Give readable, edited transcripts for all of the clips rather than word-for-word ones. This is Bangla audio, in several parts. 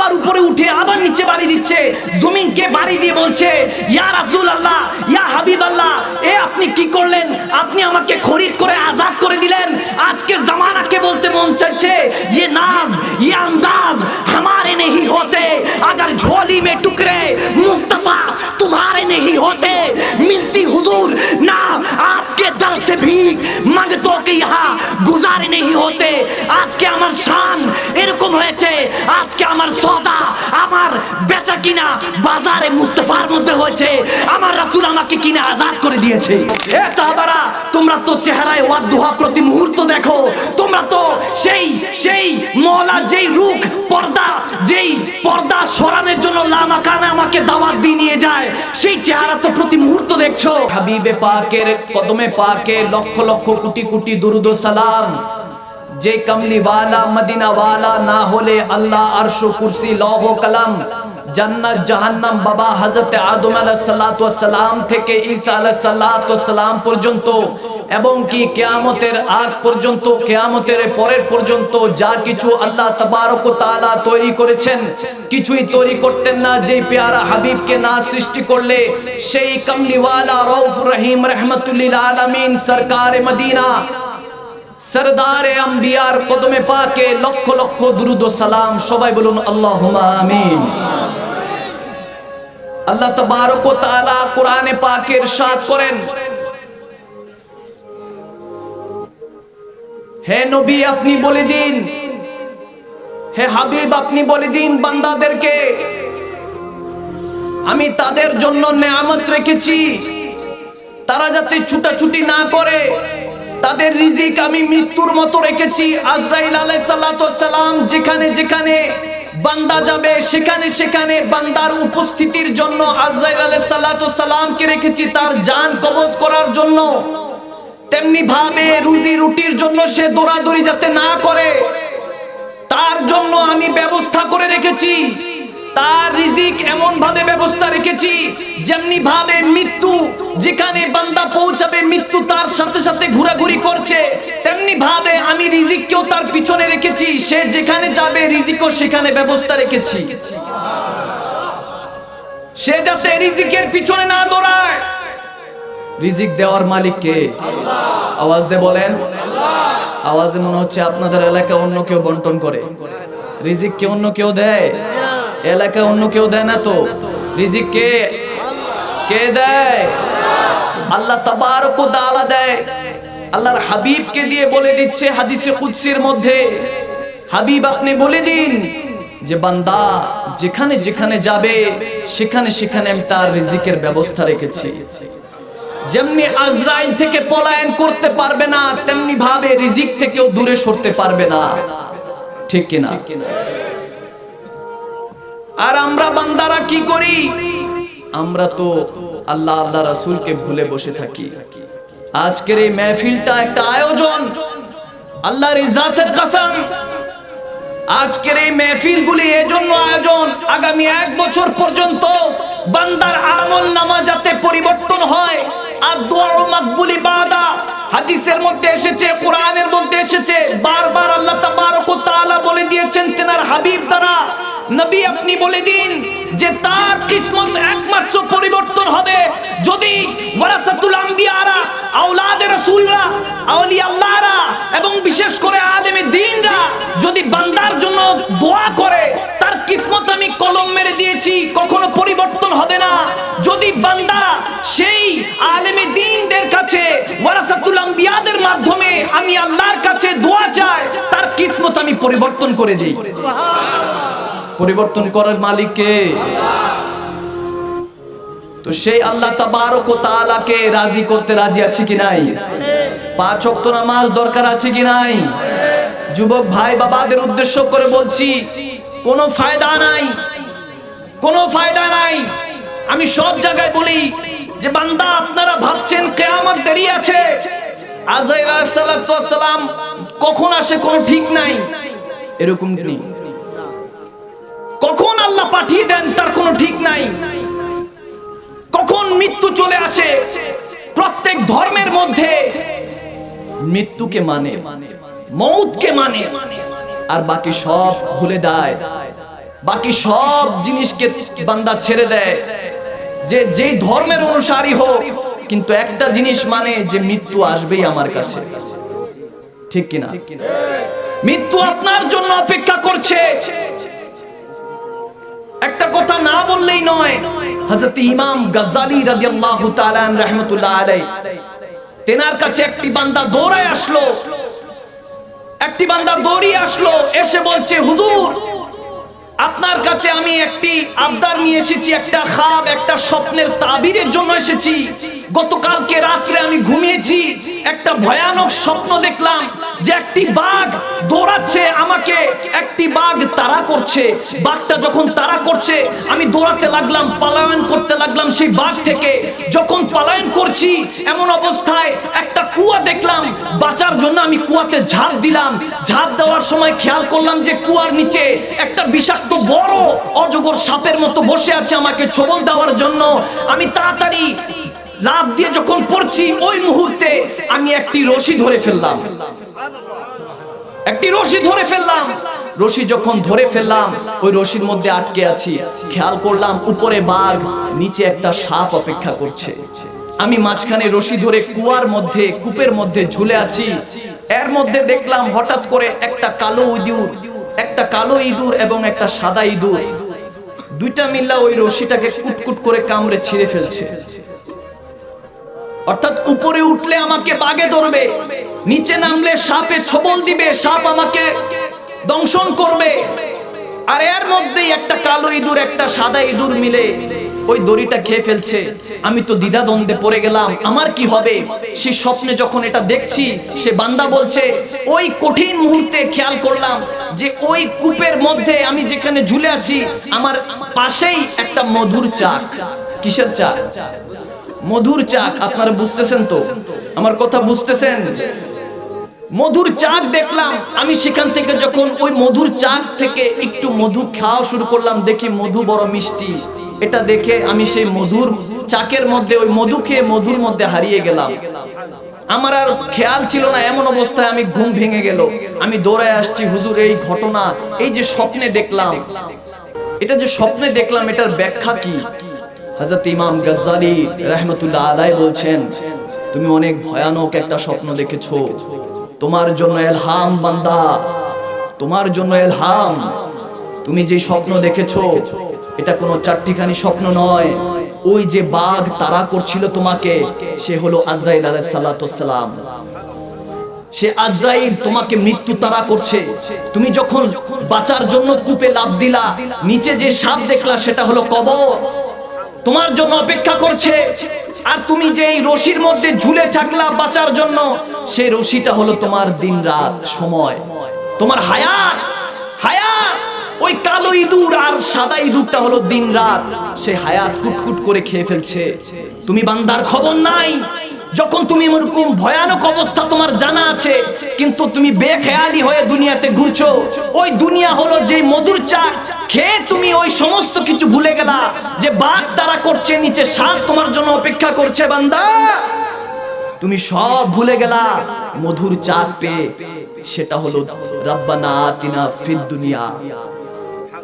আবার উপরে উঠে আবার নিচে বাড়ি দিচ্ছে, জমিনকে বাড়ি দিয়ে বলছে ইয়া রাসূলুল্লাহ, ইয়া হাবিবাল্লাহ, এ আপনি কি করলেন? আপনি আমাকে খরিদ করে আজাদ করে দিলেন। আজকে জামানাকে বলতে মন চাইছে ये नाज ये अंदाज हमारे नहीं होते, अगर झोली में टुकड़े मुस्तफा तुम्हारे नहीं होते, मिलती हुजूर ना आपके दर से भीख मंगतों के यहाँ गुजारे नहीं होते। आज के আমার শান এরকম হয়েছে, আজকে আমার সওদা আমার বেচা কিনা বাজারে মুস্তাফার মধ্যে হয়েছে, আমার রাসূল আমাকে কিনে আজাদ করে দিয়েছে। এ সাহাবারা, তোমরা তো চেহারায় ওয়াদুহা প্রতি মুহূর্ত দেখো, তোমরা তো সেই মওলা যেই রুখ পর্দা সরানোর জন্য লামাকানে আমাকে দাওয়াত দিয়ে নিয়ে যায়, সেই চেহারা তো প্রতি মুহূর্ত দেখছো। হাবিবে পাকের কদমে পাকে লক্ষ লক্ষ কোটি কোটি দুরুদ ও সালাম। যে কামলিওয়ালা মদিনাওয়ালা না হলে আল্লাহ আরশ কুরসি লৌহ কলম জান্নাত জাহান্নাম বাবা হযরত আদম আলাইহিস সালাতু ওয়াস সালাম থেকে ঈসা আলাইহিস সালাতু ওয়াস সালাম পর্যন্ত এবং কি কিয়ামতের আগ পর্যন্ত, কিয়ামতের পরের পর্যন্ত যা কিছু আল্লাহ তাবারক ওয়া তাআলা তৈরি করেছেন, কিছুই তৈরি করতেন না যে প্যারা হাবিবকে না সৃষ্টি করলে। সেই কামলিওয়ালা রউফ রহিম রাহমাতুল লিল আলামিন সরকারে মদিনা सरदार अंबियार कदमे पाके लक्ष लक्ष दुरूद ও সালাম। সবাই বলুন আল্লাহুম্মা আমিন। আল্লাহ তাবারক ওয়া তাআলা কোরআনে পাকে ইরশাদ করেন, হে নবী আপনি বলে দিন, হে হাবিব আপনি বলে দিন বান্দাদেরকে আমি তাদের জন্য নেয়ামত রেখেছি, তারা যাতে ছুটাছুটি না করে, তাদের রিজিক আমি মৃত্যুর মতো রেখেছি। আজরাইল আলাইহিস সালাতু ওয়াস সালাম যেখানে যেখানে বান্দা যাবে সেখানে সেখানে বান্দার উপস্থিতির জন্য আজরাইল আলাইহিস সালাতু ওয়াস সালামকে রেখেছি তার জান কবজ করার জন্য। তেমনি ভাবে রুজি রুটির জন্য সে দৌড়াদৌড়ি যাতে না করে তার জন্য আমি ব্যবস্থা করে রেখেছি, তার রিজিক এমন ভাবে ব্যবস্থা রেখেছি যেমনি ভাবে মৃত্যু যেখানে বান্দা পৌঁছাবে মৃত্যু তার সাথে সাথে ঘোরাঘুরি করছে, তেমনি ভাবে আমি রিজিককেও তার পিছনে রেখেছি, সে যেখানে যাবে রিজিকও সেখানে ব্যবস্থা রেখেছি, সে যাতে রিজিকের পিছনে না দৌড়ায়। রিজিক দেওয়ার মালিক কে? আওয়াজ দিয়ে বলেন। আওয়াজে মনে হচ্ছে আপনাদের এলাকায় অন্য কেউ বন্টন করে। রিজিক কে অন্য কেউ দেয়? এলাকায় অন্য কেউ দেয় না তো। রিজিক কে দেয়? আল্লাহ তাবারক ওয়া তাআলা দেয়। আল্লাহর হাবিবকে দিয়ে বলে দিচ্ছে হাদিসে কুদসির মধ্যে, হাবিব আপনি বলে দিন যে বান্দা যেখানে যেখানে যাবে সেখানে সেখানে আমি তার রিজিকের ব্যবস্থা রেখেছি। যেমনি আজরাইল থেকে পলায়ন করতে পারবে না তেমনি ভাবে রিজিক থেকেও দূরে সরতে পারবে না, ঠিক কিনা? আর আমরা বান্দারা কি করি? আমরা তো আল্লাহ আল্লাহ রাসূলকে ভুলে বসে থাকি। আজকের এই মাহফিলটা একটা আয়োজন, আল্লাহর ইজ্জতের কসম। আজকের এই মাহফিলগুলি এজন্য আয়োজন আগামী 1 বছর পর্যন্ত বান্দার আমল নামা যাতে পরিবর্তন হয়। আর দুআ মাকবুল ইবাদা হাদিসের মধ্যে এসেছে, কোরআনের মধ্যে এসেছে, বারবার আল্লাহ তাবারক ওয়া তাআলা বলে দিয়েছেন তেনার হাবিব দ্বারা, নবী আপনি বলে দিন যে তার কিসমত একমাত্র পরিবর্তন হবে যদি ওয়ারাসাতুল আম্বিয়ারা, আওলাদে রাসূলরা, আউলিয়া আল্লাহরা এবং বিশেষ করে আলেমে দ্বীনরা যদি বান্দার জন্য দোয়া করে, তার কিসমত আমি কলম মেরে দিয়েছি কখনো পরিবর্তন হবে না। যদি বান্দা সেই আলেমে দ্বীনদের কাছে ওয়ারাসাতুল আম্বিয়াদের মাধ্যমে আমি আল্লাহর কাছে দোয়া চাই, তার কিসমত আমি পরিবর্তন করে দেই। পরিবর্তন করার মালিক কে? তো সেই আল্লাহ তাবারক ওয়া তাআলাকে রাজি করতে রাজি আছে কি নাই? 5 ওয়াক্ত নামাজ দরকার আছে কি নাই? যুবক ভাই বাবাদের উদ্দেশ্য করে বলছি, কোনো ফায়দা নাই, কোনো ফায়দা নাই। আমি সব জায়গায় বলি যে বান্দা আপনারা ভাবছেন কিয়ামত দেরি আছে, আজরাইল আলাইহিস সালাতু ওয়াস সালাম কখন আসে কোনো ঠিক নাই, এরকম নেই। কখন আল্লাহ পাঠিয়ে দেন তার কোনো ঠিক নাই, কখন মৃত্যু চলে আসে। প্রত্যেক ধর্মের মধ্যে মৃত্যুকে মানে, মউতকে মানে, আর বাকি সব ভুলে দেয়। বাকি সব জিনিসকে বান্দা ছেড়ে দেয়, যে যেই ধর্মের অনুসারী হোক, কিন্তু একটা জিনিস মানে যে মৃত্যু আসবেই আমার কাছে, ঠিক কিনা? মৃত্যু আপনার জন্য অপেক্ষা করছে। একটা কথা না বললেই নয়, হযরত ইমাম গাজ্জালী রাদিয়াল্লাহু তাআলা রাহমাতুল্লাহ আলাইহি, তেনার কাছে একটি বান্দা দৌড়ায় আসলো, দৌড়িয়ে আসলো, এসে বলছে, হুজুর আপনার কাছে আমি একটি আবদার নিয়ে এসেছি, একটা খাব, একটা স্বপ্নের তাবিরের জন্য এসেছি। গতকালকে রাত্রে আমি ঘুমিয়েছি, একটা ভয়ানক স্বপ্ন দেখলাম যে একটি বাঘ দৌড়াচ্ছে আমাকে, একটি বাঘ তাড়া করছে। বাঘটা যখন তাড়া করছে আমি দৌড়াতে লাগলাম, পলায়ন করতে লাগলাম সেই বাঘ থেকে। যখন পলায়ন করছি এমন অবস্থায় একটা কুয়া দেখলাম, বাঁচার জন্য আমি কুয়াতে ঝাঁপ দিলাম। ঝাঁপ দেওয়ার সময় খেয়াল করলাম যে কুয়ার নিচে একটা বিষাক্ত বড় অজগর সাপের মতো বসে আছে আমাকে ছোবল দেওয়ার জন্য। আমি তাড়াতাড়ি লাফ দিয়ে যখন পড়ছি, ওই মুহূর্তে আমি একটি রশি ধরে ফেললাম। রশি যখন ধরে ফেললাম, ওই রশির মধ্যে আটকে আছি। খেয়াল করলাম উপরে বাঘ, নিচে একটা সাপ অপেক্ষা করছে। আমি মাঝখানে রশি ধরে কুয়ার মধ্যে, কূপের মধ্যে ঝুলে আছি। এর মধ্যে দেখলাম হঠাৎ করে একটা কালো ইঁদুর এবং একটা সাদা ইঁদুর, দুইটা মিল্লা ওই রশিটাকে কুটকুট করে কামড়ে ছিঁড়ে ফেলছে। অর্থাৎ উপরে উঠলে আমাকে বাগে ধরবে, নিচে নামলে সাপে ছোবল দিবে, সাপ আমাকে দংশন করবে। আর এর মধ্যেই একটা কালো ইঁদুর একটা সাদা ইঁদুর মিলে ওই দড়িটা খেয়ে ফেলছে। আমি তো দ্বিধাদ্বন্দ্বে পড়ে গেলাম, আমার কি হবে? সেই স্বপ্নে যখন এটা দেখছি, সে বান্দা বলছে, ওই কঠিন মুহূর্তে খেয়াল করলাম যে ওই কূপের মধ্যে আমি যেখানে ঝুলে আছি, আমার পাশেই একটা মধুর চাক। কিসের চাক? মধুর চাক। আপনারা বুঝতেছেন তো? আমার কথা বুঝতেছেন? মধুর চাক দেখলাম আমি। সেখান থেকে যখন ওই মধুর চাক থেকে একটু মধু খাওয়া শুরু করলাম, দেখি মধু বড় মিষ্টি। এটা দেখে আমি সেই মধুর চাকের মধ্যে, ওই মধু খেয়ে মধুর মধ্যে হারিয়ে গেলাম। আমার আর খেয়াল ছিল না, এমন অবস্থায় আমি ঘুম ভেঙে গেল। আমি দৌড়ায় আসছি, হুজুর এই ঘটনা, এই যে স্বপ্নে দেখলাম, এটার ব্যাখ্যা কি? হযরত ইমাম গাজ্জালী রাহমাতুল্লাহ আলাইহি বলছেন, তুমি অনেক ভয়ানক একটা স্বপ্ন দেখেছো। তোমার জন্য ইলহাম বান্দা, তোমার জন্য ইলহাম। তুমি যে স্বপ্ন দেখেছো এটা কোনো চারটিখানি স্বপ্ন নয়। ওই যে বাঘ তাড়া করছিল তোমাকে, সে হলো আজরাইল আলাইহিস সালাতু ওয়াস সালাম। সে আজরাইল তোমাকে মৃত্যু তাড়া করছে। তুমি যখন বাঁচার জন্য কূপে লাফ দিলা, নিচে যে সাপ দেখলা সেটা হলো কবর, তোমার জন্য অপেক্ষা করছে। আর তুমি যে এই রশির মধ্যে ঝুলে থাকলা বাঁচার জন্য, সেই রশিটা হলো তোমার দিন রাত সময়, তোমার হায়াত। ওই কালো ইঁদুর আর সাদা ইঁদুরটা হলো দিন রাত, সে হায়াত কুটকুট করে খেয়ে ফেলছে। তুমি বান্দার খবর নাই। যখন তুমি এরকম ভয়ানক অবস্থা তোমার জানা আছে, কিন্তু তুমি বেখেয়ালি হয়ে দুনিয়াতে ঘুরছো। ওই দুনিয়া হলো যে মধুর চাক, খেয়ে তুমি ওই সমস্ত কিছু ভুলে গেলা যে বাঘ তাড়া করছে, নিচে সাপ তোমার জন্য অপেক্ষা করছে। বান্দা, তুমি সব ভুলে গেলা মধুর চাক পেয়ে। সেটা হলো রাব্বানা আতিনা ফিদ দুনিয়া।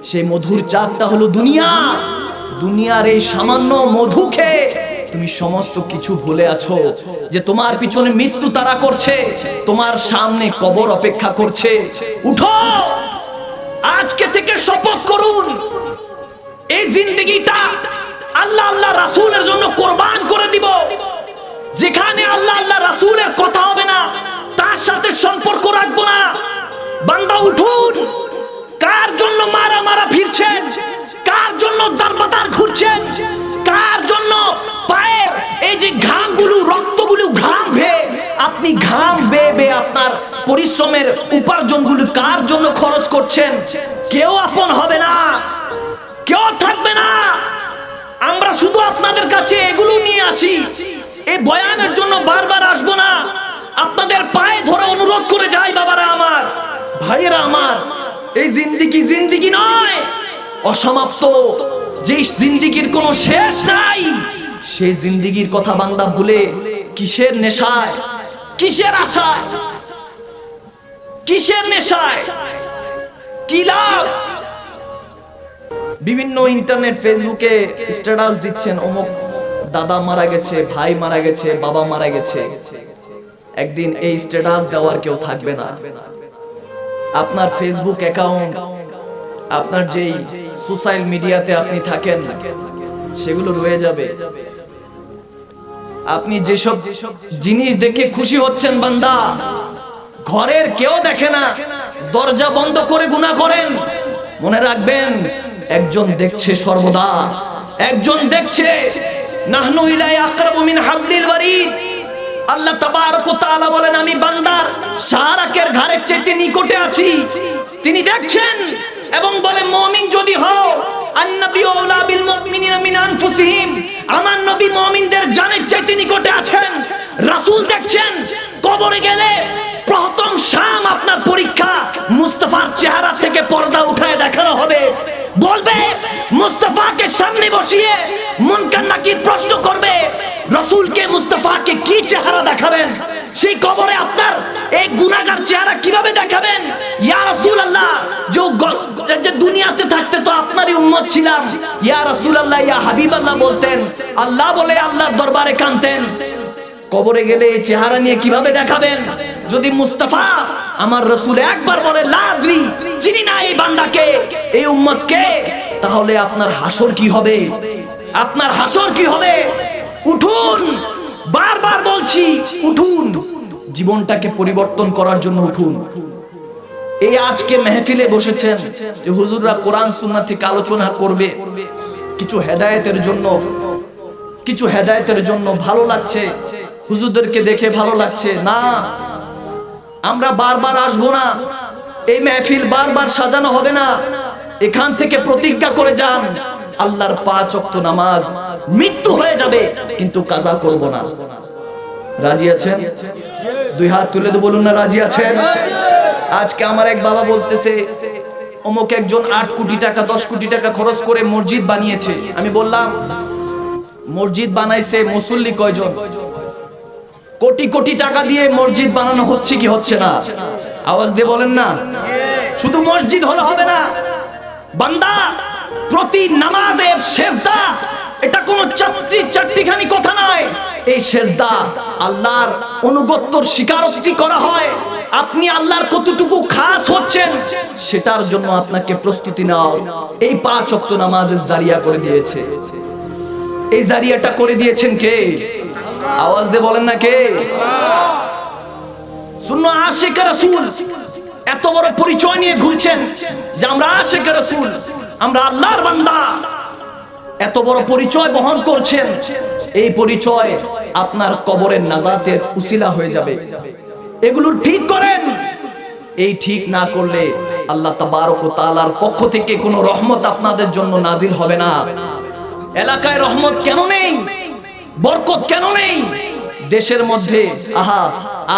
সেই মধুর চাকটা হলো দুনিয়া। দুনিয়ার এই সামান্য মধু খেয়ে তুমি সমস্ত কিছু ভুলে আছো, যে তোমার পিছনে মৃত্যু তাড়া করছে, তোমার সামনে কবর অপেক্ষা করছে। উঠো, আজকে থেকে শপথ করুন, এই জিন্দেগিটা আল্লাহ আল্লাহ রাসূলের জন্য কোরবান করে দিব। যেখানে আল্লাহ আল্লাহ রাসূলের কথা হবে না, তার সাথে সম্পর্ক রাখবো না। বান্দা উঠুন। কার জন্য মারা ফিরছেন? কার জন্য দারবাদার ঘুরছেন? কার জন্য পায়ের এই যে ঘামগুলো, রক্তগুলো, ঘাম ভেয়ে আপনি ঘাম বেয়ে আপনার পরিশ্রমের উপার্জনগুলো কার জন্য খরচ করছেন? কেউ আপন হবে না, কেউ থাকবে না। আমরা শুধু আপনাদের কাছে এগুলো নিয়ে আসি। এই বয়ানের জন্য বারবার আসবো না। আপনাদের পায়ে ধরে অনুরোধ করে যাই, বাবারা আমার, ভাইয়েরা আমার, এই জিন্দিগি নয়, অসমাপ্ত। যে জিন্দিগির কোনো শেষ নাই, সেই জিন্দিগির কথা বান্দা ভুলে কিসের নেশায়, কিসের আশায়, কিসের নেশায়, কি লাভ? বিভিন্ন ইন্টারনেট ফেসবুকে স্ট্যাটাস দিচ্ছেন, অমুক দাদা মারা গেছে, ভাই মারা গেছে, বাবা মারা গেছে। একদিন এই স্ট্যাটাস দেওয়ার কেউ থাকবে না। আপনার ফেসবুক অ্যাকাউন্ট, আপনার যেই সোশ্যাল মিডিয়াতে আপনি থাকেন, সেগুলো রয়ে যাবে। আপনি যেসব জিনিস দেখে খুশি হচ্ছেন বান্দা, ঘরের কেউ দেখে না, দরজা বন্ধ করে গুনাহ করেন, মনে রাখবেন একজন দেখছে সর্বদা, একজন দেখছে। নাহনু ইলাই আকরাবু মিন হাবলিল ওয়ারিদ। আল্লাহ তাবারক ওয়া তাআলা বলেন, আমি বান্দার শাহরাকের ঘাড়ের চাইতে নিকটে আছি। তিনি দেখছেন এবং বলেন, মুমিন যদি হও, আন-নাবিয়্যু আওলা বিল মুমিনিনা মিন আনফুসিহিম, আমার নবী মুমিনদের জানের চাইতে নিকটে আছেন। রাসূল দেখছেন, কবরে গেলে প্রথম শাম আপনার পরীক্ষা, মুস্তাফার চেহারা থেকে পর্দা উঠায় দেখানো হবে। বলবে, মুস্তাফাকে সামনে বসিয়ে মুনকার নাকির প্রশ্ন করবে, রাসূলকে মুস্তাফাকে কি চেহারা দেখাবেন? সেই কবরে আপনার এই গুনাহগার চেহারা কিভাবে দেখাবেন? ইয়া রাসূলুল্লাহ, যে দুনিয়াতে থাকতে তো আপনারই উম্মত ছিলাম, ইয়া রাসূলুল্লাহ, ইয়া হাবিবাল্লাহ বলতেন, আল্লাহ বলে আল্লাহর দরবারে কাঁদতেন। কবরে গেলে এই চেহারা নিয়ে কিভাবে দেখাবেন? যদি মুস্তাফা আমার রাসূল একবার বলে, লা আদরি, চিনি না এই বান্দাকে, এই উম্মতকে, তাহলে আপনার হাসর কি হবে? আপনার হাসর কি হবে? উঠুন, বারবার বলছি, উঠুন, জীবনটাকে পরিবর্তন করার জন্য উঠুন। এই আজকে মেহফিলে বসেছেন যে হুজুররা কোরআন সুন্নাহ থেকে আলোচনা করবে, কিছু হেদায়েতের জন্য, কিছু হেদায়েতের জন্য ভালো লাগছে, হুজুরদেরকে দেখে ভালো লাগছে না, আমরা বারবার আসবো না, এই মেহফিল বারবার সাজানো হবে না। এখান থেকে প্রতিজ্ঞা করে যান, আল্লাহর 5 ওয়াক্ত নামাজ মৃত্যু হয়ে যাবে কিন্তু কাজা করব না। রাজি আছেন? দুই হাত তুলে তো বলুন না, রাজি আছেন? আজকে আমার এক বাবা বলতেছে, অমুক একজন 8 কোটি টাকা 10 কোটি টাকা খরচ করে মসজিদ বানিয়েছে। আমি বললাম, মসজিদ বানাইছে, মুসল্লি কয়জন? কোটি কোটি টাকা দিয়ে মসজিদ বানানো হচ্ছে কি হচ্ছে না? আওয়াজ দিয়ে বলেন না। শুধু মসজিদ হলে হবে না, বান্দা প্রতি নামাজের সেজদা, এটা কোনো চারটিখানি কথা নয়। এই সেজদা আল্লাহর অনুগত্যর স্বীকারোক্তি করা হয়। আপনি আল্লাহর কতটুকু খাস হচ্ছেন সেটার জন্য আপনাকে প্রস্তুতি নাও। এই 5 ওয়াক্ত নামাজের জারিয়া করে দিয়েছে। এই জারিয়াটা করে দিয়েছেন কে? আওয়াজ দিয়ে বলেন না কে? শুনো, আশিক রাসূল এত বড় পরিচয় নিয়ে ঘুরছেন যে আমরা আশিক রাসূল, আমরা আল্লাহর বান্দা, এত বড় পরিচয় বহন করছেন। এই পরিচয় আপনার কবরের নাজাতের উসিলা হয়ে যাবে। এগুলো ঠিক করেন। এই ঠিক না করলে আল্লাহ তাবারক ওয়া তাআলার পক্ষ থেকে কোনো রহমত আপনাদের জন্য নাজিল হবে না। এলাকায় রহমত কেন নেই? বরকত কেন নেই? দেশের মধ্যে আহা,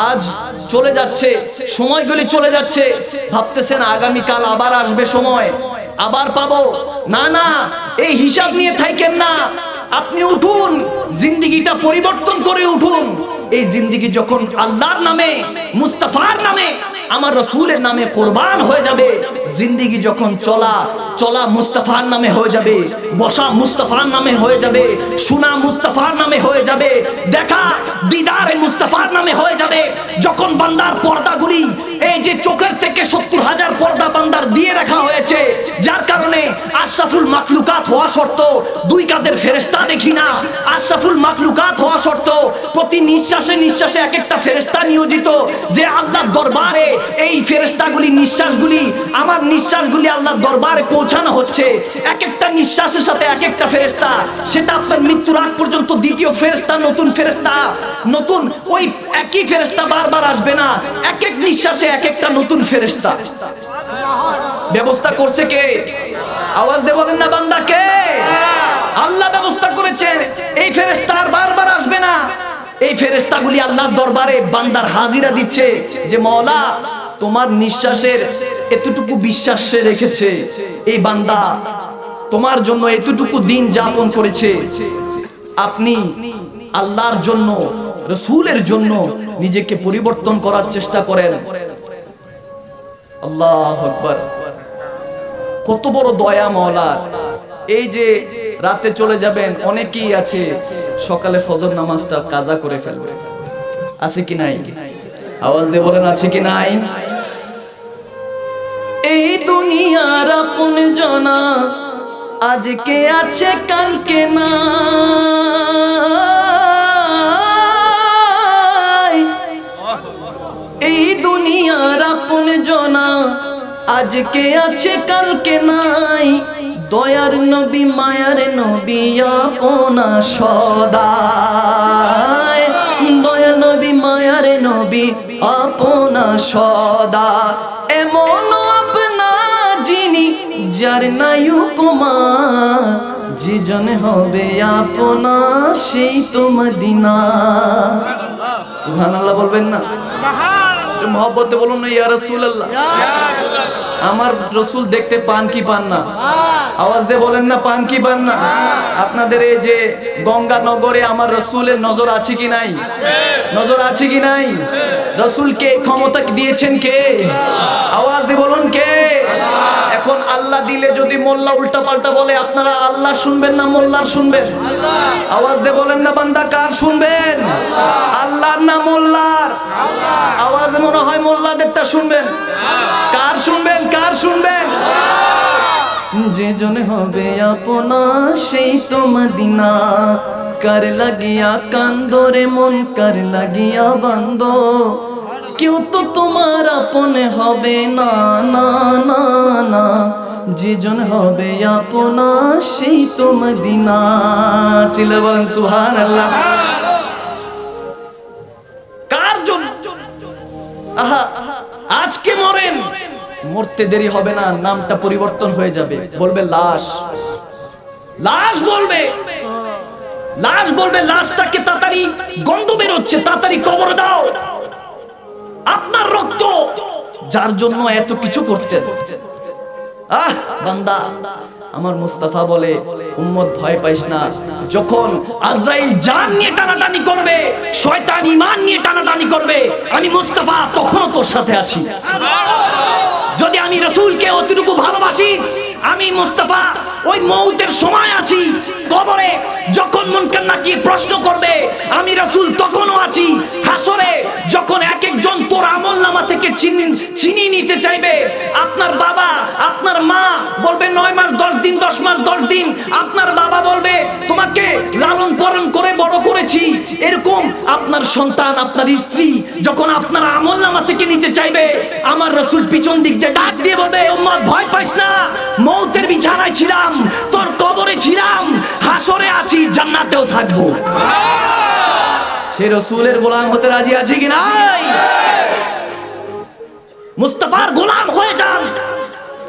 আজ চলে যাচ্ছে, সময়গুলি চলে যাচ্ছে, ভাবতেছেন আগামী কাল আবার আসবে সময়, আবার পাবো। না না, এই হিসাব নিয়ে থাকেন না। আপনি উঠুন, জিন্দেগিটা পরিবর্তন করে উঠুন। এই জিন্দেগি যখন আল্লাহর নামে, মুস্তাফার নামে, আমার রাসূলের নামে কুরবান হয়ে যাবে, জিন্দেগি যখন চলা মুস্তাফার নামে হয়ে যাবে, বসা মুস্তাফার নামে হয়ে যাবে, শোনা মুস্তাফার নামে হয়ে যাবে, দেখা দিদারে মুস্তাফার নামে হয়ে যাবে। যখন বান্দার পর্দাগুলি, এই যে চোখের থেকে 70,000 পর্দা বান্দার দিয়ে রাখা হয়েছে, যার কারণে আশরাফুল মাখলুকাত হওয়া সত্ত্বেও 2 কাঁধের ফেরেশতা দেখি না। আশরাফুল মাখলুকাত হওয়া সত্ত্বেও প্রতি নিঃশ্বাসে নিঃশ্বাসে এক একটা ফেরেশতা নিয়োজিত, যে আল্লাহর দরবারে এই ফেরেশতাগুলি, নিঃশ্বাসগুলি, আমার নিঃশ্বাসগুলি আল্লাহর দরবারে পৌঁছানো হচ্ছে। এক একটা নিঃশ্বাসের সাথে এক একটা ফেরেশতা, সেটা আপনার মৃত্যুর আগ পর্যন্ত দ্বিতীয় ফেরেশতা, নতুন ফেরেশতা, নতুন ওই একই ফেরেশতা বারবার আসবে না। এক এক নিঃশ্বাসে এক একটা নতুন ফেরেশতা। ব্যবস্থা করছে কে? আওয়াজ দিয়ে বলেন না, বান্দা কে? আল্লাহ ব্যবস্থা করেছে। এই ফেরেশতা আর বারবার আসবে না। এই ফেরেশতাগুলি আল্লাহর দরবারে বান্দার হাজিরা দিচ্ছে যে মওলা, তোমার নিঃশ্বাসের এতটুকু বিশ্বাস সে রেখেছে, এই বান্দা তোমার জন্য এতটুকু দিন যাপন করেছে। আপনি আল্লাহর জন্য, রাসূলের জন্য নিজেকে পরিবর্তন করার চেষ্টা করেন। আল্লাহু আকবার। কত বড় দয়া মাওলার, এই যে রাতে চলে যাবেন, অনেকেই আছে সকালে ফজর নামাজটা কাজা করে ফেলবে, আছে কি নাই? আওয়াজ দিয়ে বলেন আছে কি নাই? এই দুনিয়ার আপন জনা আজকে আছে কালকে নাই। এই দুনিয়ার আপন জনা আজকে আছে কালকে নাই। দয়ার নবী মায়ার নবী আপনা সদায়, দয়া নবী মায়ার নবী আপনা সদা। এমন আপনা যিনি যার নাই উপমা, যে জন হবে আপনা সেই তো মদিনা। সুবহানাল্লাহ বলবেন না? মহব্বতে বলুন না ইয়া রাসূলুল্লাহ। আমার রসুল দেখতে পান কি পান না? আওয়াজ দিয়ে বলেন না পান কি পান না? আপনাদের এই যে গঙ্গা নগরে আমার রসুলের নজর আছে কি নাই? নজর আছে কি নাই? রসুলকে ক্ষমতা দিয়েছেন কে? আওয়াজ দিয়ে বলুন কে? এখন আল্লাহ দিলে যদি মোল্লা উল্টা পাল্টা বলে, আপনারা আল্লাহ শুনবেন না মোল্লার শুনবেন? আওয়াজ দিয়ে বলেন না বান্দা কার শুনবেন? আল্লাহর না মোল্লার? আওয়াজে মনে হয় মোল্লাদেরটা শুনবেন। কার শুনবেন? কার শুনবেন? যে জন হবে আপনা সেই তো মদিনা। কার লাগিয়া কান্দরে মন, কার লাগিয়া বান্দো, কেউ তো তোমার আপন হবে না না না না। যে জন হবে আপনা সেই তো মদিনা। চিল্লা বলেন সুবহানাল্লাহ। কার জন্য? আহা, আজকে মরেন, মরতে দেরি হবে না, নামটা পরিবর্তন হয়ে যাবে, বলবে লাশ। লাশ বলবে, লাশ বলবে, লাশটাকে তাড়াতাড়ি গন্ধ বের হচ্ছে, তাড়াতাড়ি কবর দাও। আপনার রক্ত যার জন্য এত কিছু করতেন। আহ বান্দা, আমার মুস্তাফা বলে উম্মত ভয় পাইস না। যখন আজরাইল জান নিয়ে টানাটানি করবে, শয়তান ঈমান নিয়ে টানাটানি করবে, আমি মুস্তাফা তখনও তোর সাথে আছি। যদি আমি রাসূলকে অতটুকু ভালোবাসিস, আমি মুস্তাফা ওই মউতের সময় আছি। কবরে যখন মুনকার নাকির প্রশ্ন করবে, আমি রাসূল তখনও আছি। হাসরে যখন এক একজন তোর আমলনামা থেকে চিনি নিতে চাইবে, আপনার বাবা আপনার মা বলবে 9 মাস 10 দিন 10 মাস 10 দিন, আপনার বাবা বলবে তোমাকে লালন পালন করে বড় করেছি। এরকম আপনার সন্তান, আপনার স্ত্রী যখন আপনার আমলনামা থেকে নিতে চাইবে, আমার রাসূল পিছন দিক দিয়ে ডাক দিয়ে বলবে উম্মত ভয় পাইস না, মউতের বিছানায় ছিলাম, তোর কবরে ছিলাম, হাসরে আছি, জান্নাতেও থাকবো। সে রাসূলের গোলাম হতে রাজি আছে কি নাই? মুস্তাফার গোলাম হয়ে যান।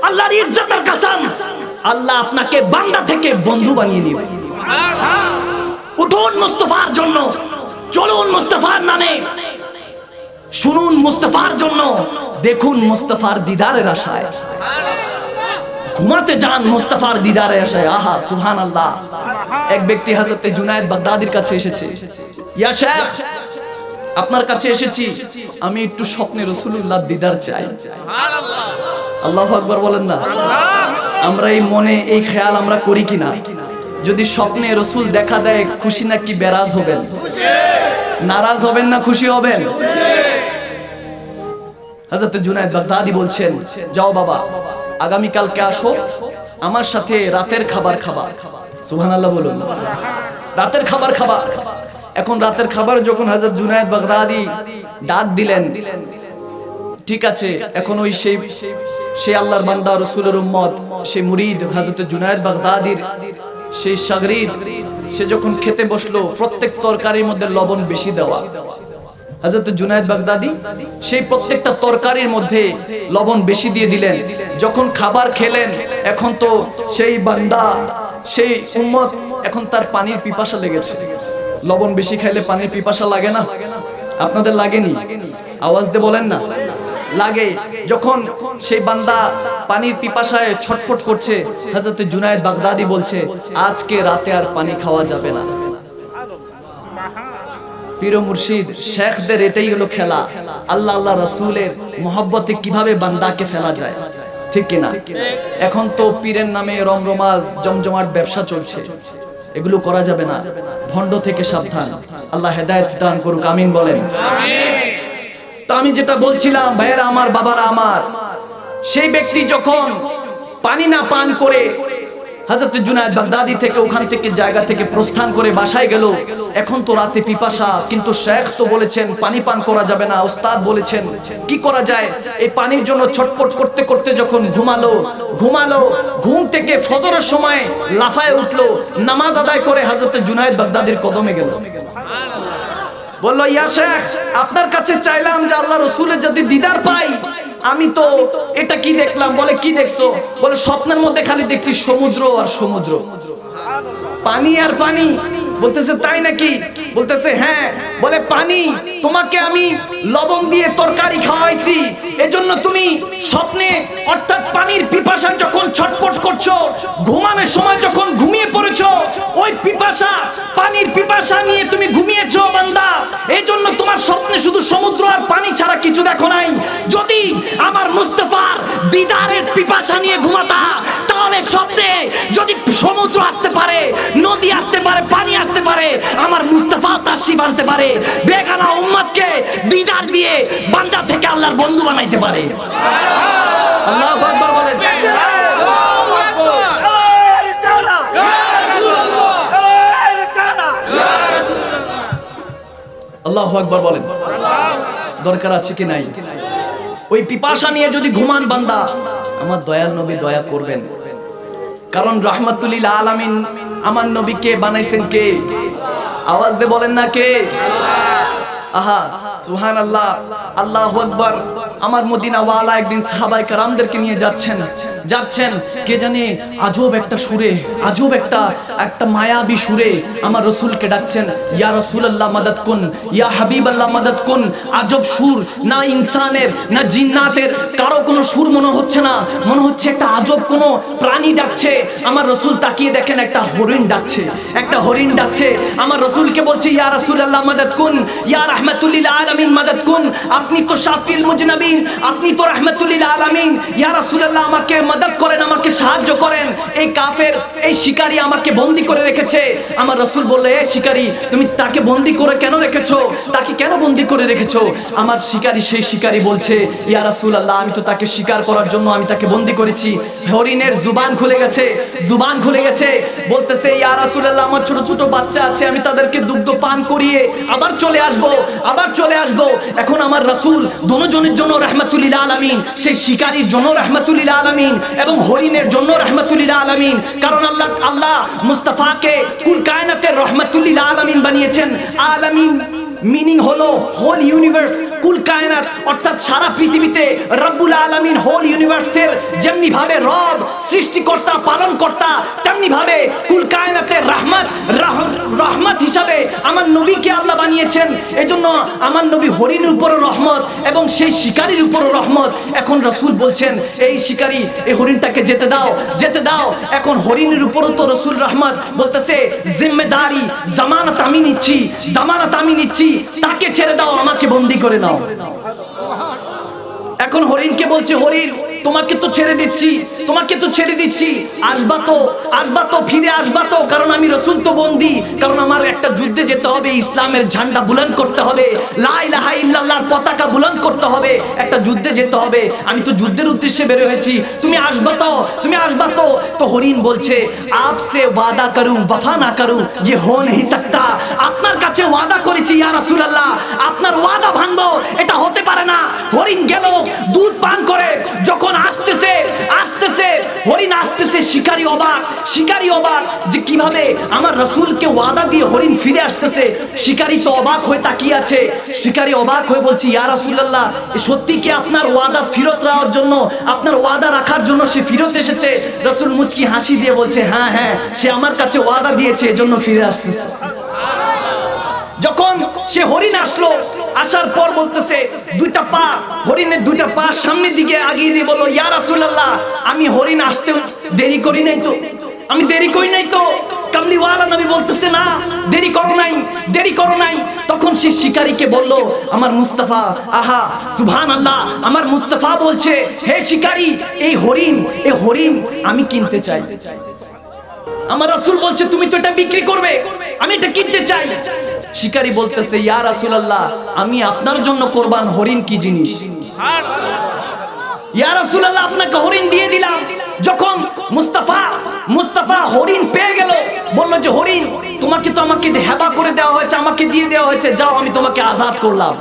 আল্লাহর ইজ্জতের কসম, আল্লাহ আপনাকে বান্দা থেকে বন্ধু বানিয়ে নেবে। উঠুন মুস্তাফার জন্য, চলুন মুস্তাফার নামে, শুনুন মুস্তাফার জন্য, দেখুন মুস্তাফার দিদারের আশায়, ঘুমাতে যান মুস্তাফার দিদারের আশায়। আহা সুবহানাল্লাহ। এক ব্যক্তি হযরত জুনায়েদ বাগদাদির কাছে এসেছে, ইয়া শেখ আপনার কাছে এসেছি, আমি একটু স্বপ্নে রাসূলুল্লাহর দিদার চাই। সুবহানাল্লাহ, আল্লাহু আকবার বলেন না। আমরা এই মনে এই খেয়াল আমরা করি কিনা? যদি স্বপ্নে রাসূল দেখা দেয়, খুশি নাকি বেরাজ হবেন? নারাজ হবেন না খুশি হবেন? হযরত জুনায়েদ বাগদাদি বলছেন, যাও বাবা, আগামী কালকে আসো, আমার সাথে রাতের খাবার খাবা। সুবহানাল্লাহ বলুন। রাতের খাবার খাবা। এখন রাতের খাবার যখন হযরত জুনায়েদ বাগদাদি ডাক দিলেন, ঠিক আছে, এখন ওই সেই আল্লাহর বান্দা রাসূলের উম্মত, সেই মুরিদ হযরত জুনায়েদ বাগদাদির সেই শাগরিদ, সে যখন খেতে বসলো, প্রত্যেক তরকারির মধ্যে লবণ বেশি দেওয়া। হযরত জুনায়েদ বাগদাদি সেই প্রত্যেকটা তরকারির মধ্যে লবণ বেশি দিয়ে দিলেন। যখন খাবার খেলেন, এখন তো সেই বান্দা, সেই উম্মত, এখন তার পানির পিপাসা লেগেছে। লবণ বেশি খাইলে পানির পিপাসা লাগে না? আপনাদের লাগেনি? আওয়াজ দিয়ে বলেন না লাগে। যখন সেই বান্দা পানির পিপাসায় ছটফট করছে, হযরত জুনায়েদ বাগদাদি বলছে, আজকে রাতে আর পানি খাওয়া যাবে না। পীর মুর্শিদ শেখদের এটাই হলো খেলা। আল্লাহ আল্লাহ রাসূলের মহব্বতে কিভাবে বান্দাকে ফেলা যায়, ঠিক কিনা? এখন তো পীরের নামে রমরমা জমজমাট ব্যবসা চলছে, এগুলো করা যাবে না। ভণ্ড থেকে সাবধান, আল্লাহ হেদায়েত দান করুক, আমিন বলেন। তো আমি যেটা বলছিলাম ভাইয়েরা আমার, বাবারা আমার, সেই ব্যক্তি যখন পানি না পান করে হযরত জুনায়েদ বাগদাদি থেকে ওখান থেকে জায়গা থেকে প্রস্থান করে বাসায় গেল। এখন তো রাতে পিপাসা, কিন্তু শেখ তো বলেছেন পানি পান করা যাবে না। ওস্তাদ বলেছেন কি করা যায়? এই পানির জন্য ছটপট করতে করতে যখন ঘুমালো, ঘুম থেকে ফজরের সময় লাফায় উঠলো, নামাজ আদায় করে হযরত জুনায়েদ বাগদাদির কদমে গেল। বললো, ইয়া শেখ, আপনার কাছে চাইলাম যে আল্লাহ রসুলের যদি দিদার পাই। আমি তো এটা কি দেখলাম? বলে, কি দেখছো? বলে, স্বপ্নের মধ্যে খালি দেখছি সমুদ্র আর সমুদ্র, পানি আর পানি। বলতেছে, তাই নাকি? বলতেছে, হ্যাঁ। বলে, পানি তোমাকে আমি লবণ দিয়ে তরকারি খাওয়াইছি, এজন্য তুমি স্বপ্নে অর্থাৎ পানির পিপাসা যখন ছটফট করছো, ঘুমানোর সময় যখন ঘুমিয়ে পড়েছো, ওই পিপাসা, পানির পিপাসা নিয়ে তুমি ঘুমিয়েছো বান্দা, এজন্য তোমার স্বপ্নে শুধু সমুদ্র আর পানি ছাড়া কিছু দেখো নাই। যদি আমার মুস্তাফার দিদারের পিপাসা নিয়ে ঘুমাতা, তাহলে স্বপ্নে যদি সমুদ্র আসতে পারে, নদী আসতে পারে, পানি আসতে পারে, আমার মুস্তাফা তাশরিফ আনতে পারে, বেগানা উম্মতকে দিদার দিয়ে বান্দা থেকে আল্লাহর বন্ধু বানাইতে পারে। আল্লাহু আকবার বলেন। আল্লাহু আকবার বলেন। দরকার আছে কি নাই? ওই পিপাসা নিয়ে যদি ঘুমান বান্দা, আমার দয়াল নবী দয়া করবেন। কারণ রাহমাতুল লিল আলামিন আমার নবীকে বানাইছেন কে? আওয়াজ দিয়ে বলেন না কে? আহা, সুবহানাল্লাহ, আল্লাহু আকবার। আমার মদিনা ওয়ালা একদিন সাহাবায়ে কেরামদেরকে নিয়ে যাচ্ছেন কে জানে আজব একটা সুরে, আজব একটা মায়াবী সুরে আমার রাসূলকে ডাকছেন, ইয়া রাসূলুল্লাহ মাদাদ কুন, ইয়া হাবিবাল্লাহ মাদাদ কুন। আজব সুর, না ইনসানের না জিন্নাতের কারো কোনো সুর মনে হচ্ছে না, মনে হচ্ছে একটা আজব কোনো প্রাণী ডাকছে। আমার রাসূল তাকিয়ে দেখেন একটা হরিণ ডাকছে। আমার রাসূলকে বলছে, ইয়া রাসূলুল্লাহ মাদাদ কুন, ইয়া রাহমাতুল লিল আলামিন মাদাদ কুন। আপনি তো শাফিল মুজনাবিন, আপনি তো রাহমাতুল লিল আলামিন, ইয়া রাসূলুল্লাহ আমাকে মদদ করেন, আমাকে সাহায্য করেন। এই কাফের, এই শিকারী আমাকে বন্দী করে রেখেছে। আমার রাসূল বললে, এ শিকারী, তুমি তাকে বন্দী করে কেন রেখেছো? তাকে কেন বন্দী করে রেখেছো? আমার শিকারী, সেই শিকারী বলছে, ইয়া রাসূলুল্লাহ আমি তো তাকে শিকার করার জন্য আমি তাকে বন্দী করেছি। হরিণের জুবান খুলে গেছে, বলতেছে, ইয়া রাসূলুল্লাহ আমার ছোট ছোট বাচ্চা আছে, আমি তাদেরকে দুগ্ধ পান করিয়ে আবার চলে আসবো। এখন আমার রাসূল দুজনের জন্য রাহমাতুল লিল আলামিন, সেই শিকারীর জন্য রাহমাতুল লিল আলামিন এবং হরিণের জন্য রাহমাতুল লিল আলামিন। কারণ আল্লাহ মুস্তাফাকে কুল কায়নাতের রাহমাতুল লিল আলামিন বানিয়েছেন। আলামিন মিনিং হলো হোল ইউনিভার্স, কুল কায়নাত অর্থাৎ সারা পৃথিবীতে রব্বুল আলামিন হোল ইউনিভার্সের যেমনি ভাবে রব, সৃষ্টিকর্তা, পালনকর্তা, তেমনি ভাবে কুল কায়নাতের রহমত হিসাবে আমার নবীকে আল্লাহ বানিয়েছেন। এজন্য আমার নবী হরিণের উপরও রহমত এবং সেই শিকারীর উপরও রহমত। এখন রাসূল বলছেন, এই শিকারী, এই হরিণটাকে যেতে দাও। এখন হরিণের উপরও তো রাসূল রহমত। বলতেছে, জিম্মেদারি, জামানত আমি নিচ্ছি, তাকে ছেড়ে দাও, আমাকে বন্দী করে নাও। এখন হরিণকে বলছে, হরিণ তোমাকে তো ছেড়ে দিচ্ছি, আসবা তো, ফিরে আসবা তো, কারণ আমি রাসূল তো বন্দী, কারণ আমার একটা যুদ্ধে যেতে হবে, ইসলামের ঝান্ডা বুলন্দ করতে হবে, লা ইলাহা ইল্লাল্লাহর পতাকা বুলন্দ করতে হবে, একটা যুদ্ধে যেতে হবে, আমি তো যুদ্ধের উদ্দেশ্যে বের হয়েছি, তুমি আসবা তো। তো হরিণ বলছে, আপসে ওয়াদা করুম ওয়াফা না করুম ये हो नहीं सकता, আপনার কাছে ওয়াদা করেছি ইয়া রাসূলুল্লাহ, আপনার ওয়াদা ভাঙবো এটা হতে পারে না। হরিণ গেল দুধ পান করে, যখন আসতেছে হরিণ আসতেছে, শিকারী অবাক যে কিভাবে আমার রাসূলকে ওয়াদা দিয়ে হরিণ ফিরে আসতেছে। শিকারী তো অবাক হয়ে তাকিয়ে আছে। শিকারী অবাক হয়ে বলছে, ইয়া রাসূলুল্লাহ সত্যি কি আপনার ওয়াদা ফিরত রাখার জন্য, আপনার ওয়াদা রাখার জন্য সে ফিরত এসেছে? রাসূল মুচকি হাসি দিয়ে বলছে, হ্যাঁ, সে আমার কাছে ওয়াদা দিয়েছে, এজন্য ফিরে আসতেছে। যখন সে হরিণ আসলো, আসার পর বলতেছে, হরিণের দুইটা পা সামনের দিকে আগিয়ে দিয়ে বলল, ইয়া রাসূলুল্লাহ আমি হরিণ আসতে দেরি করি নাই তো, কামলি ওয়ালা নবী বলতেছে না দেরি করো নাই। তখন সে শিকারীকে বলল আমার মুস্তাফা, আহা সুবহানাল্লাহ, আমার মুস্তাফা বলছে হে শিকারী এই হরিণ আমি কিনতে চাই। আমার রাসূল বলছে তুমি তো এটা বিক্রি করবে, আমি এটা কিনতে চাই। শিকারী বলতেছে ইয়া রাসূলুল্লাহ আমি আপনার জন্য কোরবান, হরিণ কি জিনিস? ইয়া রাসূলুল্লাহ আপনাকে হরিণ দিয়ে দিলাম। যখন মুস্তাফা হরিণ পেয়ে গেল, বলল যে হরিণ তোমাকে তো আমাকে হেবা করে দেওয়া হয়েছে, আমাকে দিয়ে দেওয়া হয়েছে, যাও আমি তোমাকে আজাদ করলাম।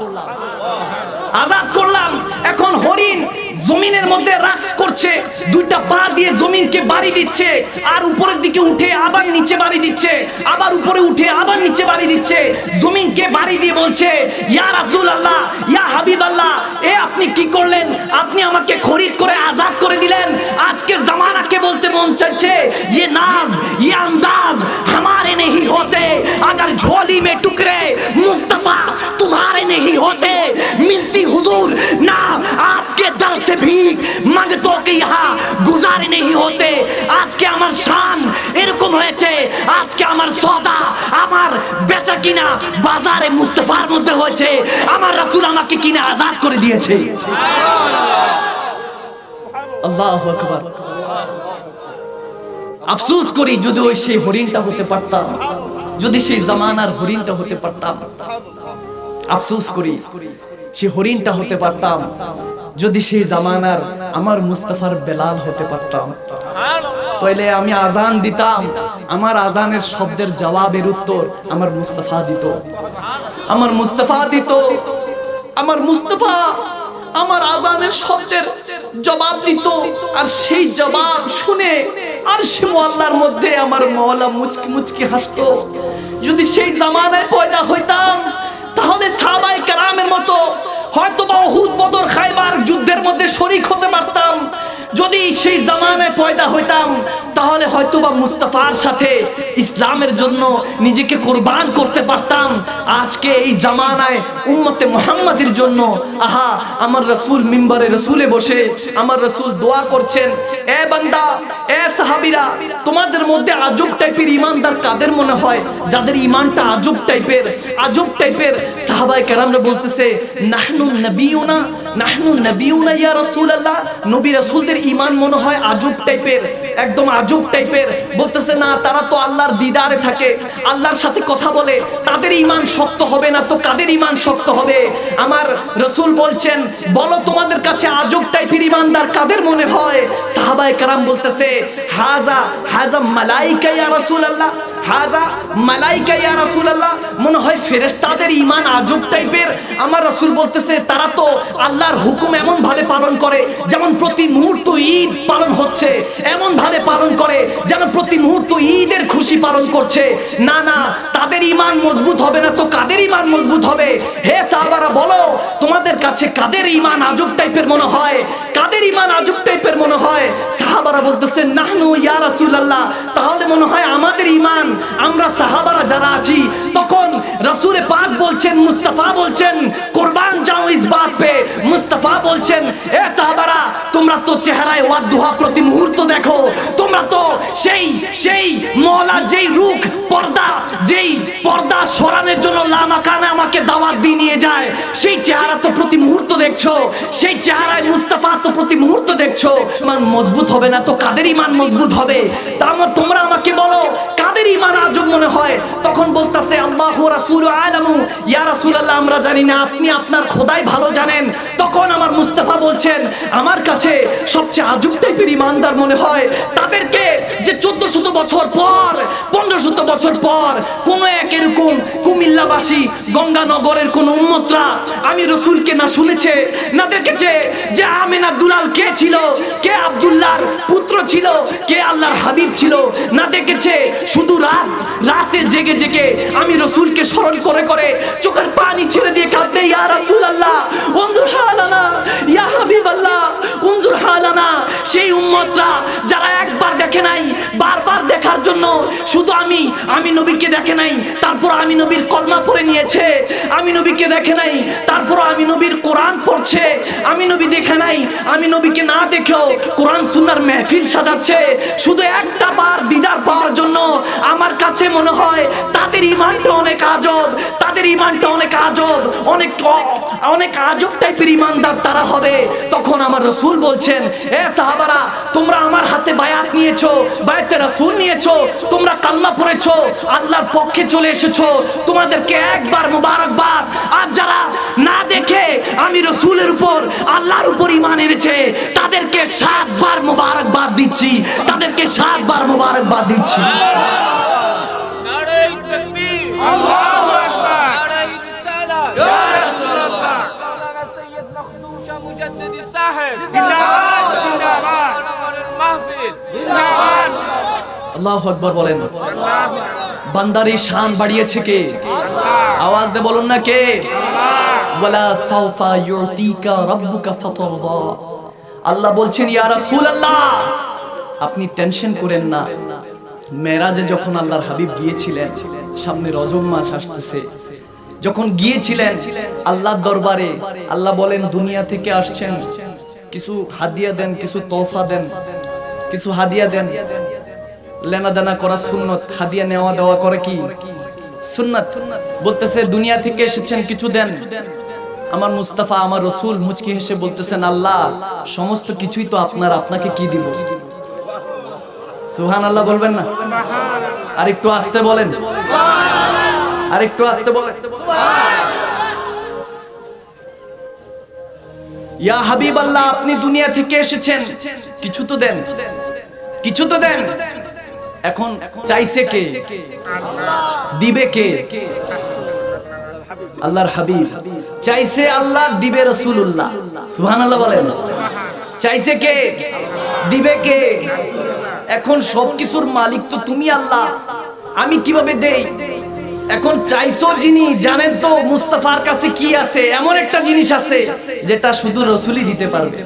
এখন হরিণ জমিনের মধ্যে রাক্স করছে, দুইটা পা দিয়ে জমিনকে বাড়ি দিচ্ছে, আর উপরের দিকে উঠে আবার নিচে বাড়ি দিচ্ছে, আবার উপরে উঠে আবার নিচে বাড়ি দিচ্ছে, জমিনকে বাড়ি দিয়ে বলছে ইয়া রাসূলুল্লাহ ইয়া হাবিবাল্লাহ, এ আপনি কি করলেন? আপনি আমাকে খরিদ করে আজাদ করে দিলেন। আজকে জামানাকে বলতে মন চাইছে ये नाज ये अंदाज हमारे नहीं होते, अगर झोली में टुकड़े मुस्तफा तुम्हारे नहीं होते, मिलती हुजूर ना आपके दर से भीख मांगतों के यहाँ गुजारे नहीं होते। आज के আমার শান এরকম হয়েছে, আজকে আমার সওদা আমার বেচা কিনা বাজারে মুস্তাফার মধ্যে হয়েছে, আমার রাসূল আমাকে কিনে আজাদ করে দিয়েছে। আল্লাহু আকবার। আফসোস করি যদি ওই সেই হরিণটা হতে পারতাম, যদি সেই জামানার হরিণটা হতে পারতাম। আফসোস করি সেই হরিণটা হতে পারতাম, যদি সেই জামানার আমার মুস্তাফার বেলাল হতে পারতাম। তাইলে আমি আজান দিতাম, আমার আজানের শব্দের জবাবের উত্তর আমার মুস্তাফা দিত, আমার মুস্তাফা দিত, আমার মুস্তাফা আমার আজানের শব্দের জবাব দিত। আর সেই জবাব শুনে আর সে মোয়াল্লার মধ্যে আমার মওলা মুচকি মুচকি হাসতো। যদি সেই জামানায় পয়দা হইতাম তাহলে সাহাবায়ে কেরামের মতো হয়তোবা উহুদ বদর খায়বার যুদ্ধের মধ্যে শরীক হতে পারতাম। যদি সেই জামানায় পয়দা হইতাম তাহলে হয়তোবা মুস্তাফার সাথে ইসলামের জন্য নিজেকে কুরবান করতে পারতাম। আজকে এই জামানায় উম্মতে মুহাম্মাদের জন্য আহা আমার রাসূল মিম্বরে রাসূলে বসে আমার রাসূল দোয়া করছেন, এ বান্দা এ সাহাবীরা, তোমাদের মধ্যে আজব টাইপের ঈমানদার কাদের মনে হয়? যাদের ঈমানটা আজব টাইপের সাহাবায়ে কেরামরা বলতেছে নাহনু নবিয়ুনা ইয়া রাসূলুল্লাহ, নবী রাসূলদের ঈমান মনে হয় আজব টাইপের, একদম আজব টাইপের। বলতেছে না, তারা তো আল্লাহর দিদারে থাকে, আল্লাহর সাথে কথা বলে, তাদের ঈমান শক্ত হবে না তো কাদের ঈমান শক্ত হবে? আমার রাসূল বলছেন বলো তোমাদের কাছে আজব টাইপের ঈমানদার কাদের মনে হয়? সাহাবায়ে কেরাম বলতেছে হাজা মালাইকা ইয়া রাসূলুল্লাহ, হাজা মালাইকা ইয়া রাসূলুল্লাহ, মনে হয় ফেরেশতাদের ঈমান আজব টাইপের। আমার রাসূল বলতেছে তারা তো আল্লাহর হুকুম এমন ভাবে পালন করে যেমন প্রতি মুহূর্ত ঈদ পালন হচ্ছে, এমন ভাবে পালন করে যেন প্রতি মুহূর্ত ঈদের খুশি পালন করছে। না না, তাদের ঈমান মজবুত হবে না তো কাদের ঈমান মজবুত হবে? হে সাহাবারা বলো তোমাদের কাছে কাদের ঈমান আজব টাইপের মনে হয়? কাদের ঈমান আজব টাইপের মনে হয়? সাহাবারা বলতেছেন নাহনু ইয়া রাসূলুল্লাহ, তাহলে মনে হয় আমাদের ঈমান, আমরা সাহাবারা যারা আছি। তখন রাসূল পাক বলছেন, মুস্তাফা বলছেন কুরবান যাও ইস বাত পে। মুস্তাফা বলছেন এ সাহাবারা তোমরা তো চেহারায় ওয়াদুহা প্রতি মুহূর্ত দেখো, তোমরা তো সেই মওলা যেই রূখ পর্দা সরানোর জন্য লামাকানে আমাকে দাওয়াত দিয়ে নিয়ে যায়, সেই চেহারা তো প্রতি মুহূর্ত দেখছো, সেই চেহারায় মুস্তাফা তো প্রতি মুহূর্ত দেখছো। ঈমান মজবুত হবে না তো কাদের ঈমান মজবুত হবে? তোমরা আমাকে বলো কাদের ঈমান আজব মনে হয়? তখন বলতাছে আল্লাহু রাসূলু আলামু, ইয়া রাসূলুল্লাহ আমরা জানি না, আপনি আপনার খোদাই ভালো জানেন। তখন আমার মুস্তাফা বলছেন আমার কাছে সবচেয়ে আজব টাইপের ঈমানদার মনে হয় তাদেরকে যে 1400 বছর পর 1500 বছর পর কোন এক এরকম কুমিল্লাবাসী গঙ্গানগরের কোন উম্মতরা আমি রাসূলকে না শুনেছে না দেখেছে যে আমিনা দুলাল কে ছিল, কে আব্দুল্লাহর পুত্র ছিল, কে আল্লাহর হাবিব ছিল, না দেখেছে শুধু রাতে জেগে জেগে আমি রাসূলকে স্মরণ করে চোখের পানি ছেড়ে দিয়ে কাঁদবে, ইয়া রাসূলুল্লাহ উনজুর হালানা, ইয়া হাবিবাল্লাহ উনজুর হালানা। সেই উম্মতরা যারা একবার দেখে নাই বারবার দেখার জন্য শুধু আমি নবীকে দেখে নাই, তারপর আমি নবীর কলমা পড়ে নিয়েছে। আমি নবীকে দেখে নাই, তারপর আমি নবীর কোরআন পড়ছে। আমি নবী দেখে নাই, আমি নবীকে না দেখেও কোরআন সুন্নাহর মেহফিল সাজাচ্ছে শুধু একটা বার দিদার পাওয়ার জন্য। আমার কাছে মনে হয় তাদের ঈমানটা অনেক আজব, তাদের ঈমানটা অনেক আজব, অনেক আজব টাইপের ঈমানদার তারা হবে। তখন আমার রাসূল বলছেন, এ সাহাবারা, তোমরা আমার হাতে বায়াত নিয়েছো, বায়াতে রাসূল নিয়েছো, তোমরা কালমা পড়েছো, আল্লাহর পক্ষে চলে এসেছো, তোমাদেরকে একবার মুবারকবাদ। আর যারা না দেখে আমি রাসূলের উপর আল্লাহর উপর ঈমান এনেছে, তাদেরকে 7 বার মুবারকবাদ দিচ্ছি, তাদেরকে 7 বার মুবারকবাদ দিচ্ছি। নারে তাকবীর, আল্লাহু আকবার, নারে রিসালাত, ইয়া রাসূলুল্লাহ, মাওলানা সৈয়দ মখদুম মুজাদ্দিদি সাহেব, জিন্দাবাদ জিন্দাবাদ, মাহফিল জিন্দাবাদ। আল্লাহু আকবার বলেন। বান্দার এই শান বাড়িয়েছে কে? আওয়াজ দিয়ে বলুন না কে? ওয়ালা সাউফা ইউতিকা রাব্বুকা ফাতারদা। আল্লাহ বলছেন, ইয়া রাসূলুল্লাহ, আপনি টেনশন করেন না। মেরাজে যখন আল্লাহর হাবিব গিয়েছিলেন, সামনে রজব মাস আসতেছে, যখন গিয়েছিলেন আল্লাহর দরবারে, আল্লাহ বলেন দুনিয়া থেকে আসছেন, কিছু হাদিয়া দেন, কিছু তোহফা দেন, কিছু হাদিয়া দেন। লেনা দেনা করা সুন্নত, হাদিয়া নেওয়া দেওয়া করে কি সুন্নাত। বলতেছে দুনিয়া থেকে এসেছেন, কিছু দেন। আমার মুস্তাফা, আমার রাসূল মুচকি হেসে বলতেছেন, আল্লাহ সমস্ত কিছুই তো আপনার, আপনাকে কি দিব? সুবহানাল্লাহ বলবেন না? আর একটু আস্তে বলেন, আর একটু আস্তে বলেন। ইয়া হাবিবাল্লাহ, আপনি দুনিয়া থেকে এসেছেন, কিছু তো দেন, কিছু তো দেন। এখন চাইছে কে? দিবে কে? আল্লাহর হাবিব। চাইছে আল্লাহ, দিবে রাসূলুল্লাহ। সুবহানাল্লাহ বলেন। চাইছে কে? দিবে কে? এখন সবকিছুর মালিক তো তুমি আল্লাহ, আমি কিভাবে দেই? এখন চাইছো যিনি, জানেন তো মুস্তাফার কাছে কি আছে। এমন একটা জিনিস আছে যেটা শুধু রাসূলই দিতে পারবে।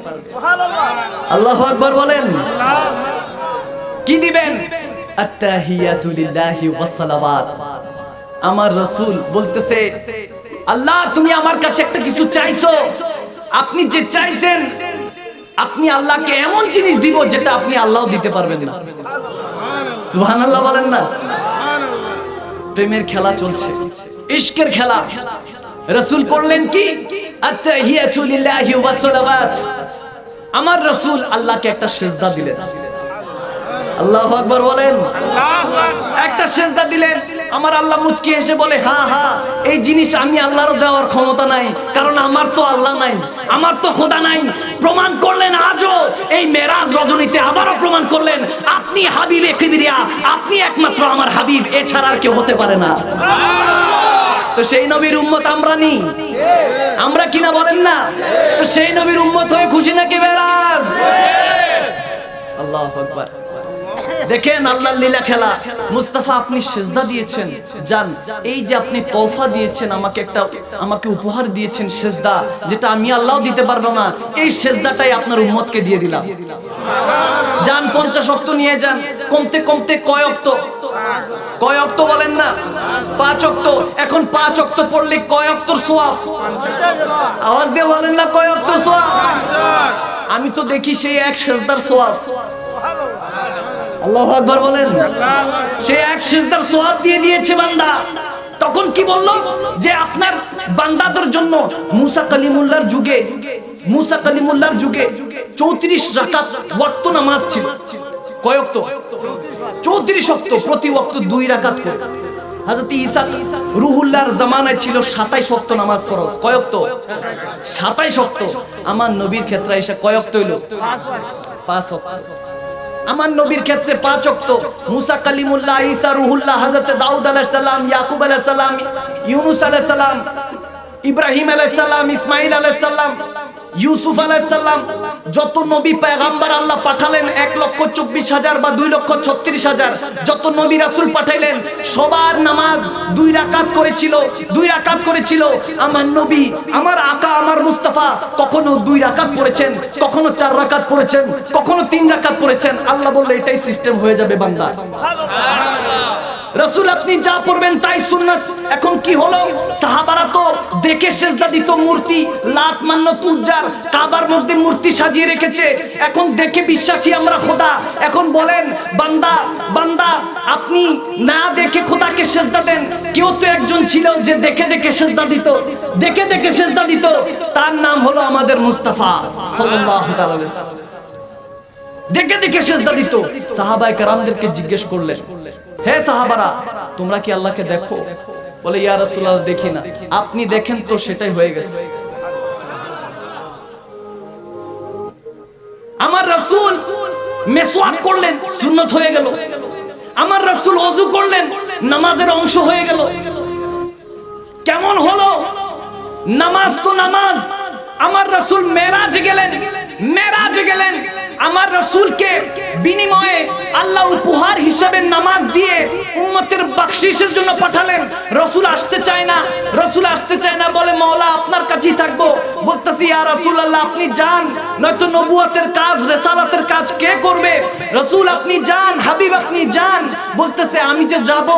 আল্লাহু আকবার বলেন। কি দিবেন? আত্তাহিয়াতু লিল্লাহি ওয়াস সালাওয়াত। আমার রাসূল বলতেছে, আল্লাহ তুমি আমার কাছে একটা কিছু চাইছো, আপনি যে চাইছেন, আপনি আল্লাহকে এমন জিনিস দিব যেটা আপনি আল্লাহও দিতে পারবেন না। সুবহানাল্লাহ বলেন না? প্রেমের খেলা চলছে, ইশকের খেলা। রাসূল করলেন কি? আত্তাহিয়াতু লিল্লাহি ওয়াস সালাওয়াত। আমার রাসূল আল্লাহকে একটা সিজদা দিলেন। আল্লাহু আকবার বলেন। একটা সিজদা দিলেন। আমার আল্লাহ মুচকি হেসে বলে, হ্যাঁ হ্যাঁ, এই জিনিস আমি আল্লাহর দেওয়ার ক্ষমতা নাই, কারণ আমার তো আল্লাহ নাই, আমার তো খোদা নাই। প্রমাণ করলেন আজও এই মেরাজ রজনীতে, আবারও প্রমাণ করলেন আপনি হাবিবে কিবরিয়া, আপনি একমাত্র আমার হাবিব, এছাড়া আর কেউ হতে পারে না। তো সেই নবীর উম্মত আমরা নি, আমরা কিনা বলেন না? তো সেই নবীর উম্মত হয়ে খুশি নাকি মেরাজ? আল্লাহু আকবার। দেখেন আল্লাহর লীলা খেলা। মুস্তাফা আপনি সিজদা দিয়েছেন, জান এই যে আপনি তোহফা দিয়েছেন, আমাকে উপহার দিয়েছেন সিজদা, যেটা আমি আল্লাহও দিতে পারবো না, এই সিজদাটাই আপনার উম্মতকে দিয়ে দিলাম। যান 50 ওয়াক্ত নিয়ে যান, কমতে কমতে কয় ওয়াক্ত? কয় ওয়াক্ত বলেন না? 5 ওয়াক্ত। এখন 5 ওয়াক্ত পড়লে কয় ওয়াক্তর সওয়াব? আওয়াজ দিয়ে বলেন না, কয় ওয়াক্তর সওয়াব? আমি তো দেখি সেই এক সিজদার সওয়াব। আল্লাহু আকবার বলেন। সে এক সিজদার সওয়াব দিয়ে দিয়েছে বান্দা। তখন কি বলল? যে আপনার বান্দাদের জন্য মুসা কালিমুল্লাহর যুগে 34 রাকাত ওয়াক্ত নামাজ ছিল। কয় ওয়াক্ত? 34 ওয়াক্ত, প্রতি ওয়াক্ত 2 রাকাত করে। হযরত ঈসা রূহুল্লাহর জামানায় ছিল 27 ওয়াক্ত নামাজ ফরজ। কয় ওয়াক্ত? 27 ওয়াক্ত। আমার নবীর ক্ষেত্রে এসে কয় ওয়াক্ত হইল? 5 ওয়াক্ত। আমার নবীর ক্ষেত্রে 5 ওয়াক্ত। মুসা কালিমুল্লাহ, ঈসা রূহুল্লাহ, হযরত দাউদ আলাইহিস সালাম, ইয়াকুব আলাইহিস সালাম, ইউনুস আলাইহিস সালাম, ইব্রাহিম আলাইহিস সালাম, ইসমাঈল আলাইহিস সালাম, ইউসুফ আলাইহিস সালাম যত নবী পয়গম্বর আল্লাহ পাঠালেন 1,24,000 বা 2,36,000 যত নবী রাসূল পাঠাইলেন সবার নামাজ 2 রাকাত করেছিল 2 রাকাত করেছিল। আমার নবী আমার আকা আমার মুস্তাফা কখনো 2 রাকাত পড়েছেন, কখনো 4 রাকাত পড়েছেন, কখনো 3 রাকাত পড়েছেন। আল্লাহ বললে এটাই সিস্টেম হয়ে যাবে বান্দা। রাসূল আপনি যা পড়বেন তাই সুন্নাত। এখন কি হলো, সাহাবারা তো দেখে সেজদা দিত মূর্তি, লাত মান্নত উজ্জার, কাবার মধ্যে মূর্তি সাজিয়ে রেখেছে। এখন দেখে বিশ্বাসী আমরা খোদা। এখন বলেন বান্দা বান্দা আপনি না দেখে খোদাকে সেজদা দেন। কেউ তো একজন ছিল যে দেখে দেখে সেজদা দিত, দেখে দেখে সেজদা দিত, তার নাম হলো আমাদের মুস্তাফা সাল্লাল্লাহু আলাইহি ওয়াসাল্লাম। দেখে দেখে সেজদা দিত। সাহাবায়ে কেরামদেরকে জিজ্ঞেস করলেন, হে সাহাবারা তোমরা কি আল্লাহকে দেখো? বলে ইয়া রাসূলুল্লাহ দেখি না। আপনি দেখেন তো সেটাই হয়ে গেছে। আমার রাসূল মিসওয়াক করলেন সুন্নাত হয়ে গেল। আমার রাসূল ওযু করলেন নামাজের অংশ হয়ে গেল। কেমন হলো? নামাজ তো নামাজ। আমার রাসূল মেরাজে গেলেন, মেরাজে গেলেন। আমার রাসূলকে বিনিময়ে আল্লাহ উপহার হিসেবে নামাজ দিয়ে উম্মতের বকশিশের জন্য পাঠালেন। রাসূল আসতে চায় না, রাসূল আসতে চায় না, বলে মাওলা আপনার কাছেই থাকবো। বলতেছি ইয়া রাসূলুল্লাহ আপনি যান, নয়তো নবুয়তের কাজ রিসালাতের কাজ কে করবে? রাসূল আপনি যান, হাবিব আপনি যান। বলতেছে আমি যে যাব